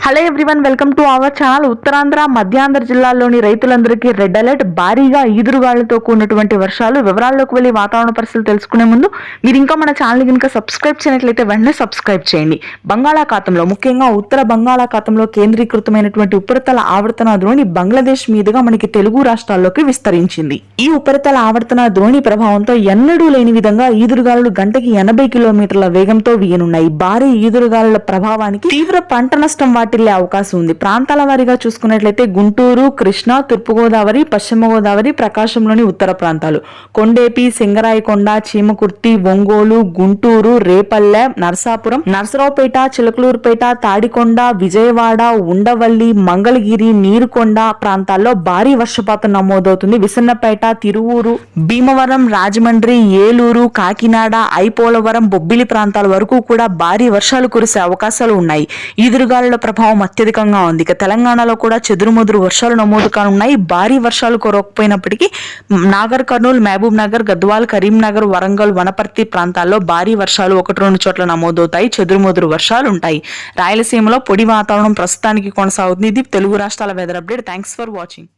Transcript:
Hello everyone, welcome to our channel. Uttarandhra Madhyandhra జిల్లాల్లోని రైతులందరికీ red alert. భారీగా ఈదురుగాలులతో కూడినటువంటి వర్షాలు. వివరాల్లోకి వెళ్ళి వాతావరణ పరిస్థితులు తెలుసుకునే ముందు మీరు ఇంకా మన ఛానల్ కనుక సబ్స్క్రైబ్ చేయనట్లయితే వెంటనే సబ్స్క్రైబ్ చేయండి. బంగాళాఖాతంలో, ముఖ్యంగా ఉత్తర బంగాళాఖాతంలో కేంద్రీకృతమైనటువంటి ఉపరితల ఆవర్తన ద్రోణి బంగ్లాదేశ్ మీదుగా మనకి తెలుగు రాష్ట్రాల్లోకి విస్తరించింది. ఈ ఉపరితల ఆవర్తన ద్రోణి ప్రభావంతో ఎన్నడూ లేని విధంగా ఈదురుగాలులు గంటకి 80 కిలోమీటర్ల వేగంతో వీయనున్నాయి. భారీ ఈదురుగాలుల ప్రభావానికి తీవ్ర పంట నష్టం వాటిల్లే అవకాశం ఉంది. ప్రాంతాల వారీగా చూసుకున్నట్లయితే గుంటూరు, కృష్ణా, తూర్పుగోదావరి, పశ్చిమ గోదావరి, ప్రకాశంలోని ఉత్తర ప్రాంతాలు, కొండేపి, సింగరాయకొండ, చీమకుర్తి, ఒంగోలు, గుంటూరు, రేపల్లె, నరసాపురం, నరసరావుపేట, చిలకలూరుపేట, తాడికొండ, విజయవాడ, ఉండవల్లి, మంగళగిరి, నీరుకొండ ప్రాంతాల్లో భారీ వర్షపాతం నమోదవుతుంది. విసన్నపేట, తిరువూరు, భీమవరం, రాజమండ్రి, ఏలూరు, కాకినాడ, ఐపోలవరం, బొబ్బిలి ప్రాంతాల వరకు కూడా భారీ వర్షాలు కురిసే అవకాశాలు ఉన్నాయి. ఈదురుగాలుల ప్రభావం అత్యధికంగా ఉంది. ఇక తెలంగాణలో కూడా చెదురుమదురు వర్షాలు నమోదు కానున్నాయి. భారీ వర్షాలు కురవకపోయినప్పటికీ నాగర్ కర్నూలు, మహబూబ్ నగర్, గద్వాల్, కరీంనగర్, వరంగల్, వనపర్తి ప్రాంతాల్లో భారీ వర్షాలు 1-2 చోట్ల నమోదవుతాయి. చెదురుమదురు వర్షాలు ఉంటాయి. రాయలసీమలో పొడి వాతావరణం ప్రస్తుతానికి కొనసాగుతుంది. ఇది తెలుగు రాష్ట్రాల weather update. Thanks for watching.